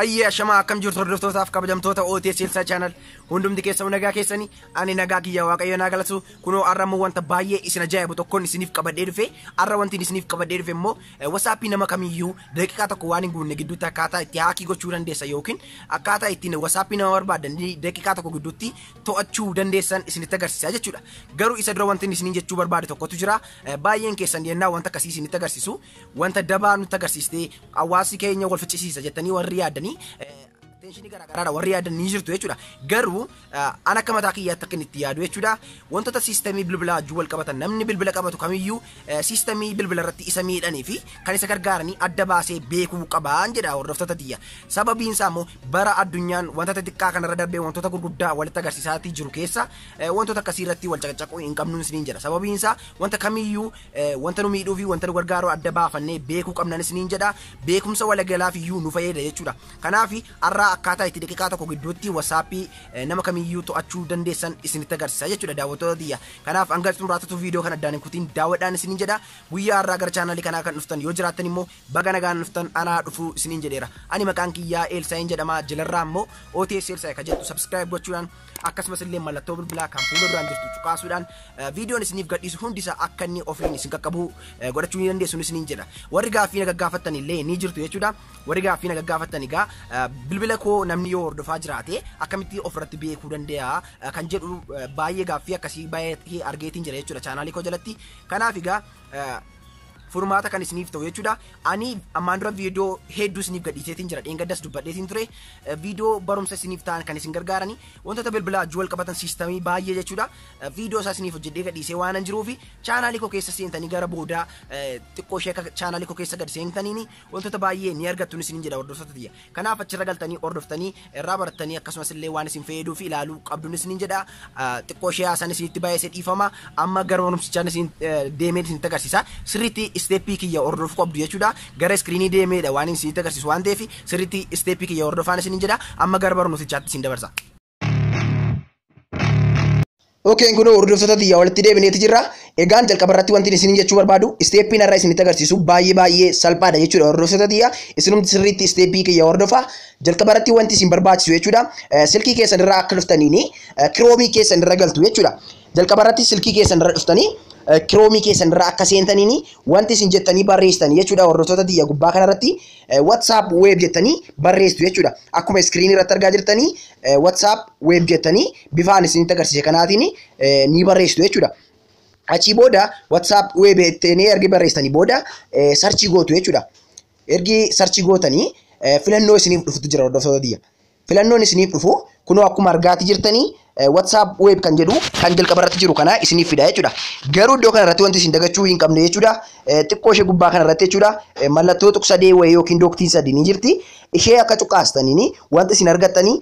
Ayya shama akkam jirtu hordoftoota fi kabajamtoota OTS Elsay channel hundumti keessa nagaa keessanii ani nagaa kiyya waaqayyo naa galatu kunoo arramu wanta baay'ee isin ajaa'ibu tokkoon isiniif qabadhee dhufe arra wanti isiniif qabadhee dhufe immoo WhatsApp nama kamiyyuu daqiiqaa tokko waan hin guunne gidduutti akkaataa itti haakii gochuu dandeessa yookiin akkaataa ittiin WhatsApp nama barbaadan daqiiqaa tokko gidduutti to'achuu dandeessan isinitti agarsiisa jechuudha. Garuu isa dura wanti isiniin jechuu barbaade tokkotu jira. Baay'een keessan yennaa wanta akkasii isinitti agarsiisu wanta dabaa nutti agarsiistee hawaasi keenya wal ficcisiisa jettanii warri yaadanii tenshini garaagaraadha warri yaadanii jirtu jechuudha. Garuu ana akka mataa kiyyaatti akka inni itti yaadu jechuudha. Wantoota siistemii bilbilaa wajjin wal qabatan namni bilbila qabatu kamiyyuu siistemii bilbila irratti isa miidhanii fi kan isa gargaaranii adda baasee beekuu qabaan jedha hordoftoota tiyya. Sababiin isaa immoo bara addunyaan wantoota xiqqaa kanarra darbee wantoota gurguddaa walitti agarsiisaatii jiru keessa wantoota akkasii irratti wal caqacaquu hin qabnuun isiniin jedha. Sababiin isaa wanta kamiyyuu wanta nu miidhuu fi wanta nu gargaaru adda baafannee beekuu qabnan isiniin jedha. Beekumsa walagalaaf iyyuu nu fayyada jechuudha. Kanaaf arraa akkaataa itti daqiiqaa tokko gidduutti WhatsApp nama kamiyyuu to'achuu dandeessan isinitti agarsiisa jechuudha daawwattoota tiyya. Kanaaf hanga xumuraatatu viidiyoo kana addaan hin kutiin daawwadhaan isiniin jedha. Guyyaa har'aa gara chaanalii kanaa kan dhuftan yoo jiraattan immoo baga nagaan dhuftan anaa dhufuu isiniin jedheera. Ani maqaan kiyyaa Elsay jedhama jalarraa immoo OTS Elsay ka jettu subscribe gochuudhaan akkasumas illee mallattoo bilbilaa kan fuula duraan jirtu cuqaasuudhaan viidiyoon isiniif gadhiisu hundisa akka inni ofiin isin qaqqabu godhachuu ni dandeessu isiniin jedha. Warri gaaffii na gaggaafattan illee ni jirtu jechuudha. Warri gaaffii na gaggaafattan egaa bilbila koo namni yoo hordofaa jiraate akkamitti ofirratti beekuu danda'a kan jedhu baay'ee gaaffii akkasii baay'ee argeetiin jira jechuudha chaanaalii koo jalatti. Kanaaf egaa furmaata kan isiniif ta'u jechuudha. Ani ammaan dura viidiyoo hedduu isiniif gadhiiseetiin jira. Dheengaddas dubbadheetiin ture. Viidiyoo barumsa isiniif ta'an kan isin gargaarani wantoota bilbilaa wajjin wal qabatan siistemii baay'ee jechuudha. Viidiyoo isaa isiniif hojjedhee gadhiisee waan hin jiruufi chaanaalii koo keessa seentanii gara booda xiqqoo ishee chaanaalii koo keessa gad seentaniini wantoota baay'ee ni argattu isiniin jedha hordoftoota tiyya. Kanaaf achirra galtanii hordoftanii irraa barattanii akkasumas illee waan isin fayyaduu fi ilaaluu qabduun isiniin jedha. Xiqqoo ishee haasan isinitti baay'ee dhiifama. Amma gara barumsichaan isin deemee isinitti agarsiisa. Sirriitti steepii kiyya hordofuu qabdu jechuudha. Gara iskiriinii deemeedha waan isinitti agarsiisu waan ta'eef sirriitti steepii kiyya hordofaan isiniin jedha. Amma gara barumsichaatti isin dabarsa. Okay, kun hordoftoota tiyya walitti deebineeti jirra. Egaan jalqaba irratti wanti isin jechuu barbaadu steepiin irraa isinitti agarsiisu baay'ee salphaadha jechuudha hordoftoota tiyya. Isinumti sirriitti steepii kiyya hordofaa. Jalqaba irratti wanti isin barbaachisu jechuudha. Silkii keessan irraa akka dhuftaniini kiroomii keessan irra galtu jechuudha. Jalqaba irratti silkii keessan irra dhuftanii kiroomii keessan irraa akka seentaniini wanti isin jettanii barreessitanii jechuudha hordoftoota tiyya gubbaa kanarratti WhatsApp web jettanii barreessitu jechuudha. Akkuma iskiriinii irratti argaa jirtanii WhatsApp web jettanii bifaan isinitti agarsiise kanaatiin ni barreessitu jechuudha. Achii booda WhatsApp web jettanii ergi barreessitanii booda sarchii gootu jechuudha. Ergi sarchii gootanii filannoo isiniif dhufutu jira hordoftoota tiyya. Filannoon isiniif dhufu kunoo akkuma argaati jirtanii WhatsApp web kan jedhu kan jalqaba irratti jiru kana isiniif fida jechuudha. Garuu iddoo kana irratti wanti isin dagachuu hin qabne jechuudha. Xiqqoo ishee gubbaa kana irratti jechuudha. Mallattoo tuqsadee wayii yookiin dooktiin sadii ni jirti. Ishee akka cuqaastaniini wanti isin argattanii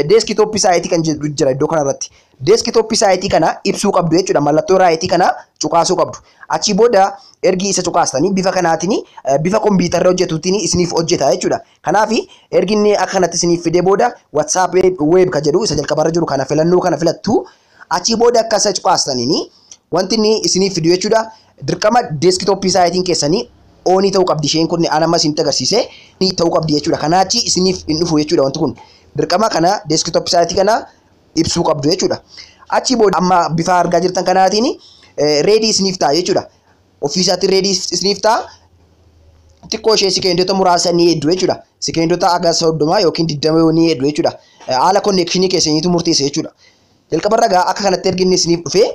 deeskitooppii saayitii kan jedhu jira iddoo kana irratti. Deeskitooppii saayitii kana ibsuu qabdu jechuudha. Mallattoo raayitii kana cuqaasuu qabdu. Achii booda ergi isa cuqaastanii bifa kanaatiin bifa kompiitarra hojjetuutiin isiniif hojjeta jechuudha. Kanaaf ergi inni akka kanatti isiniif fidee booda WhatsApp web kan jedhu isa jalqabarra jiru kana filannoo kana filattu. Achii booda akka isa cuqaastaniini wanti inni isiniif fidu jechuudha. Dirqama deeskitooppii saayitiin keessanii oonii ta'uu qabdi isheen kun anamma isinitti agarsiise ni ta'uu qabdi jechuudha. Kanaachi isiniif hin dhufu jechuudha wanti kun. Dirqama kana deeskitooppii saayitii kana ibsuu qabdu jechuudha. Achii booda amma bifa argaa jirtan kanaatiin reedii isiniif ta'a jechuudha. Ofiisaatti reedii isiniif ta'a. Xiqqoo ishee sikeendota muraasa ni hedduu jechuudha. Sikeendota aga 30 yookiin 20 ni hedduu jechuudha. Haala konnekshinii keessaniitu murteessa jechuudha. Jalqabarra gaa akka kanatti ergi inni isiniif dhufee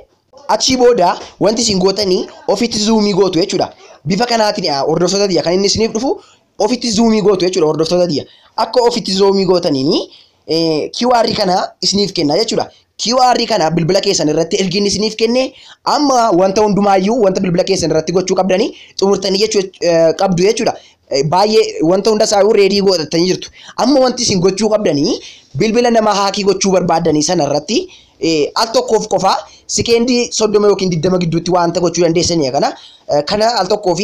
achii booda wanti isin gootanii ofitti zuumii gootu jechuudha. Bifa kanaatiin hordoftoota tiyya kan inni isiniif dhufu ofitti zuumii gootu jechuudha hordoftoota tiyya. Akka ofitti zuumii gootaniini QR kana isiniif kenna jechuudha. QR kana bilbila keessan irratti ergi isiniif kenne amma wanta hundumaayyuu wanta bilbila keessan irratti gochuu qabdanii xumurtanii jechuu qabdu jechuudha. Baay'ee wanta hunda isaayuu reedii godhatanii jirtu. Amma wanti isin gochuu qabdanii bilbila nama haakii gochuu barbaadanii sana irratti al tokkoof qofa sikeendii 30 yookiin 20 gidduutti wanta gochuu dandeessanii kana al tokkoof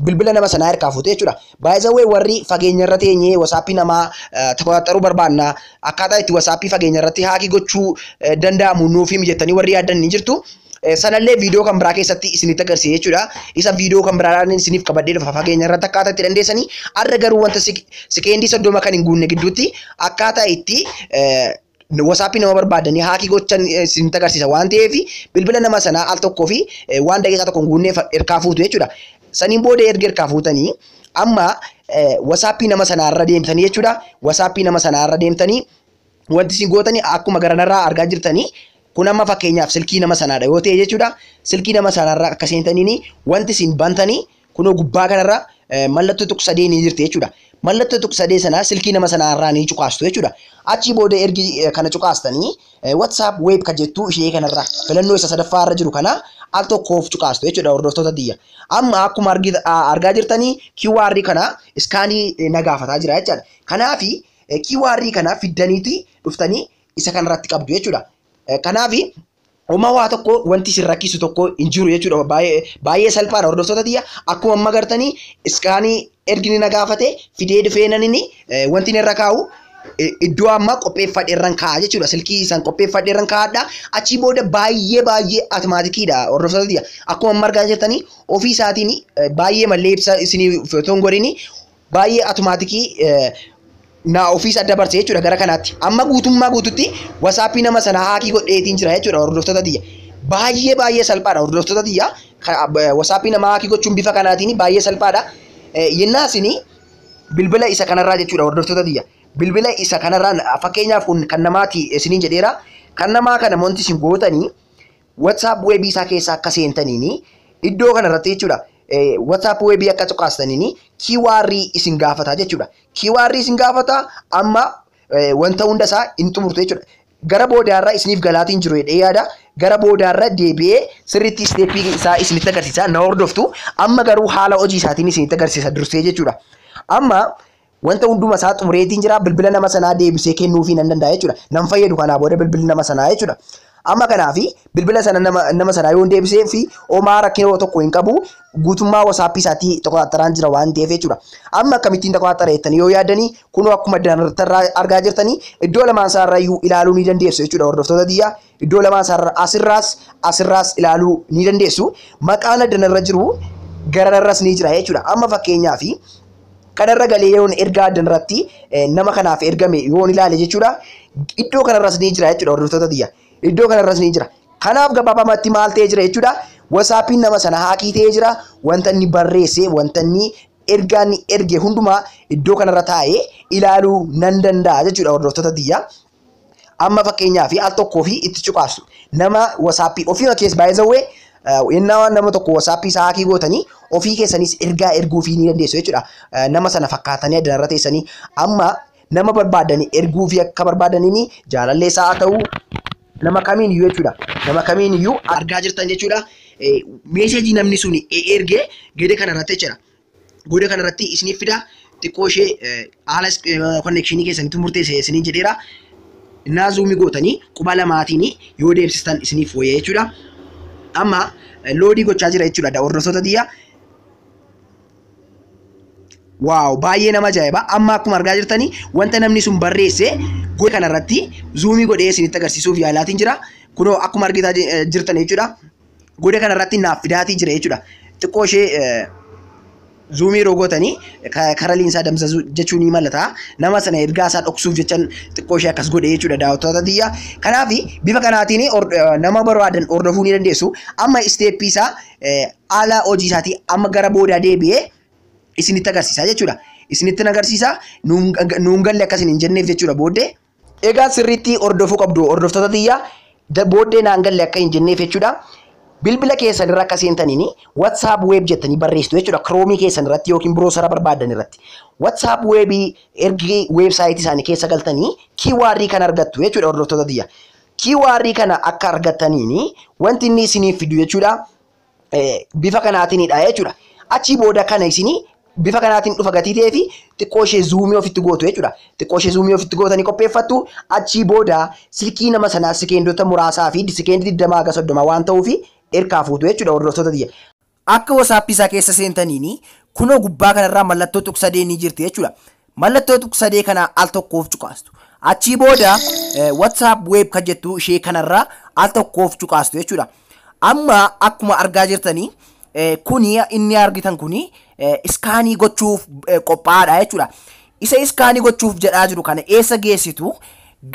bilbila nama sanaa harkaa fuute jechuudha. Baay'ee warri fageenya irra teenyee WhatsApp namaa taphataruu barbaanna akkaataa itti WhatsApp fageenya irratti haakii gochuu danda'amu nuuf mijettanii warri yaadan ni jirtu. sanallee viidiyoo kan biraa keessatti isinitti agarsiisa jechuudha. Isa viidiyoo kan biraadhaan isiniif qabadhee dhufa fageenya irratti akkaataa itti dandeessanii har'a garuu wanta sekeendii 30 kan hin guunne gidduutti akkaataa itti WhatsApp nama barbaadanii haakii gochan isinitti agarsiisa waan ta'eef bilbila nama sanaa al tokkoo fi waan daqiiqaa tokko hin guunneef ergaa fuutu jechuudha. Saniin booda erga ergaa fuutanii amma WhatsApp nama sanaarra deemtanii jechuudha. WhatsApp nama sanaarra deemtanii wanti isin gootanii akkuma garanarraa argaa jirtanii kun amma fakkeenyaaf silkii nama sanaadha yoo ta'e jechuudha. Silkii nama sanaarraa akka seentanii wanti isin bantanii kunoo gubbaa kanarra mallattoo tuqsadee ni jirti jechuudha. Mallattoo tuqsadee sana silkii nama sanaarraa ni cuqaastu jechuudha. Achi booda ergi kana cuqaastanii WhatsApp web kan jettu ishee kanarra filannoo isa sadaffaarra jiru kana al tokkoof cuqaastu jechuudha hordoftoota diyya. Amma akkuma argaa jirtanii QR kana iskaanii nagaafataa jira jechuudha. Kanaafi QR kana fiddaniiti dhuftanii isa kanarratti qabdu jechuudha. Kanaafi Oma waa tokko wanti isin rakkisu tokko hin jiru jechuudha. Baay'ee salphaadha hordoftoota diyya. Akkuma amma agartanii iskaanii ergini nagaafate fidee dhufeenanii wanti inni irra kaa'u iddoo amma qopheeffadheerran kaa'a jechuudha. Silkii isaan qopheeffadheerran kaa'adha. Achi booda baay'ee atomaatikiidha hordoftoota diyya. Akkuma amma argaa jirtanii ofii isaatiin baay'ee mallee ibsa isinii fotoon godhini baay'ee atomaatikii na office adda barse jechuudha gara kanaatti. Amma guutummaa guututti WhatsApp nama sana haakii godheetiin jira jechuudha hordoftoota diyya. Baay'ee salphaadha hordoftoota diyya. WhatsApp nama haakii gochuun bifa kanaatiin baay'ee salphaadha. Yennaasini bilbila isa kanarraa jechuudha hordoftoota diyya. Bilbila isa kanarraa fakkeenyaaf kun kan namaati isiniin jedheera. Kan namaa kana monti isin gootanii WhatsApp web isaa keessa akka seentaniini iddoo kanarratti jechuudha. WhatsApp web akka cuqaastaniini QR isin gaafata jechuudha. QR isin gaafata amma wanta hunda isaa hin xumurtu jechuudha. Gara boodaarra isiniif galaatiin jiru jedhee yaada. Gara boodaarra deebi'ee sirriitti steepii isaa isinitti agarsiisa na hordoftu. Amma garuu haala hojii isaatiin isinitti agarsiisa dursee jechuudha. Amma wanta hunduma isaa xumureetiin jira. Bilbila nama sanaa deebisee kennuufii nan danda'a jechuudha. Nan fayyadu kanaa booda bilbilli nama sanaa jechuudha. Amma kanaafi bilbila sana nama sana yoo deebisee fi homaa rakkoo tokko hin qabu guutummaa WhatsApp isaatii tokkotaraan jira waan ta'eef jechuudha. Amma akkamittiin tokkotareettanii yoo yaadanii kunoo akkuma danarraa argaa jirtanii iddoo lamaan isaarraa iyyuu ilaaluu ni dandeessu jechuudha hordoftoota diyyaa. Iddoo lamaan isaarraa asirraas ilaaluu ni dandeessu. Maqaan addanarra jiru gararras ni jira jechuudha. Amma fakkeenyaaf kanarra galee yoon ergaa addanarratti nama kanaaf ergame yoon ilaale jechuudha. Iddoo kanarras ni jira jechuudha hordoftoota diyyaa. Iddoo kanarras ni jira. Kanaaf gabaabamatti maal ta'ee jira jechuudha. WhatsAppiin nama sana haakii ta'ee jira. Wanta inni barreesse, wanta inni ergaan erge hundumaa iddoo kanarra taa'ee ilaaluu nan danda'a jechuudha hordoftoota diyyaa. Amma fakkeenyaaf al tokkoo fi itti cuqaastu. Nama WhatsAppii ofii keessa baay'ee yennaa nama tokko WhatsAppii isaa haakii gootanii ofii keessanis ergaa erguufii ni dandeessu jechuudha. Nama sana fakkaatanii addanarra teessanii amma nama barbaadanii erguufii akka barbaadaniin jaalallee isaa haa ta'u nama kamiin iyyuu jechuudha. Nama kamiin iyyuu argaa jirtan jechuudha. Meesheejii namni sun ergee gede kanarratti jechuudha. Gode kanarratti isiniif fida xiqqoo ishee haala konnekshinii keessanitti murteesse isiniin jedheera. Innaa zuumii gootanii quba lamaatiin yoo deemsistan isiniif wayya jechuudha. Amma loodii gochaa jira jechuudha hordoftoota diyyaa. Waaw baay'ee nama ajaa'iba. Amma akkuma argaa jirtanii wanta namni sun barreesse gode kanarratti zuumii godhee isinitti agarsiisuuf yaalaatiin jira. Kunoo akkuma argitaa jirtan jechuudha. Gode kanarratti naaf fidaatii jira jechuudha. Xiqqoo ishee zuumii yeroo gootanii karaliin isaa damsasuu jechuun ni malata. Nama sana ergaa isaa dhoksuuf jechan xiqqoo ishee akkas godhee jechuudha daawwattoota diyyaa. Kanaaf bifa kanaatiin nama barbaadan hordofuu ni dandeessu. Amma isteeppii isaa haala hojii isaatii amma gara boodaa deebi'ee isinitti agarsiisa jechuudha. Isinitti agarsiisa nuun galle akkasiin hin jenneef jechuudha booddee. Egaa sirriitti hordofuu qabdu hordoftoota diyyaa. Booddee naan galle akka hin jenneef jechuudha. Bilbila keessan irra akka seentaniin WhatsApp web jettanii barreessitu jechuudha. Chrome keessan irratti yookiin browser barbaadan irratti. WhatsApp web ergi website isaanii keessa galtanii QR kan argattu jechuudha hordoftoota diyyaa. QR kana akka argattaniin wanti inni isiniif fidu jechuudha. Bifa kanaatiinidha jechuudha. Achi booda kana isinii bifa kanaatiin dhufa gatii ta'ee fi xiqqoo ishee zuumii ofitti gootu jechuudha. Xiqqoo ishee zuumii ofitti gootanii qopheeffattu. Achi booda silkii nama sanaa sekeendota muraasaa fi sekeendii 20 haga 30 waan ta'uuf ergaa fuutu jechuudha hordoftoota diyya. Akka WhatsApp isaa keessa seentaniini kunoo gubbaa kanarraa mallattoo tuqsadee ni jirti jechuudha. Mallattoo tuqsadee kana al tokkoof cuqaastu. Achi booda WhatsApp web kan jettu ishee kanarraa al tokkoof cuqaastu jechuudha. amma akkuma argaa jirtanii kuni inni argitan kuni iskaanii gochuuf qophaa'aadha jechuudha. Isa iskaanii gochuuf jedhaa jiru kana eessa geessitu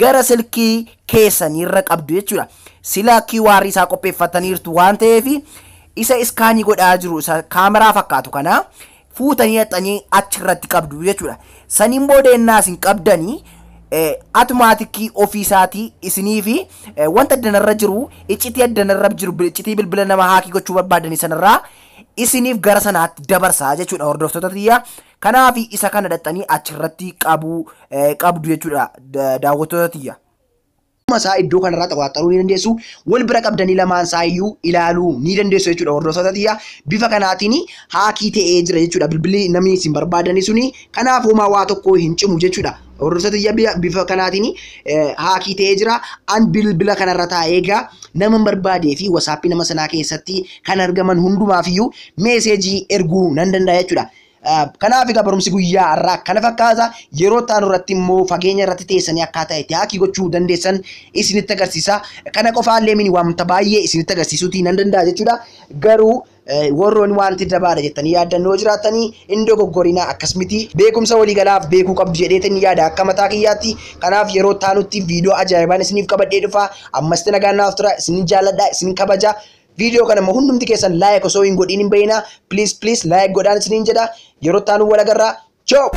gara silkii keessanirra qabdu jechuudha. Sila QR isaa qopheeffataniirtu waan ta'eef isa iskaanii godhaa jiru isa kaameraa fakkaatu kana fuutanii haxanii achirratti qabdu jechuudha. Saniin booda ennaa isin qabdanii automaatikii ofiisaatii isinii fi wanta addanarra jiru iccitii addanarra jiru iccitii bilbila nama haakii gochuu barbaadanii sanarraa isiniif gara sanaatti dabarsaa jechuudha hordoftoota tiyya. Kanaaf isa kana dhaxxanii achirratti qabdu jechuudha daawwattoota tiyya. Masaa iddoo kanarraa xawaxaruu ni dandeessu. Wal bira qabdanii lamaan saayyuu ilaaluu ni dandeessu jechuudha hordoftoota tiyya. Bifa kanaatiin haakii ta'ee jira jechuudha bilbilli namni isin barbaadani suni. Kanaaf homaa waa tokko hin cimu jechuudha. Hordoftoota tiyya bifa kanaatiin haakii ta'ee jira. An bilbila kanarra taa'ee egaa nama barbaadee fi WhatsApp nama sanaa keessatti kan argaman hundumaafiyyuu meeseejii erguu nan danda'a jechuudha. Kanaaf egaa barumsi guyyaa har'aa kana fakkaata. Yeroo taanu irratti immoo fageenya irratti teessanii akkaataa itti haakii gochuu dandeessan isinitti agarsiisa. Kana qofaallee mini waamta baay'ee isinitti agarsiisuutii nan danda'a jechuudha. Garuu warroonni wanti dabaadha jettanii yaadannoo jiraatanii indoo goggorinaa akkasumatti beekumsa waliigalaaf beekuu qabdu jedheetanii yaada akka mataa kiyyaatti. Kanaaf yeroo taanutti viidiyoo ajaa'ibaan isiniif qabadhee dhufa. Ammas nagaannaaf tura isin jaalladha isin kabaja. Video kana hundumti keessan like osoo hin godhin hin bayina. Please like godhaan isiniin jedha. Yeroo taanu wal agarra. Ciao.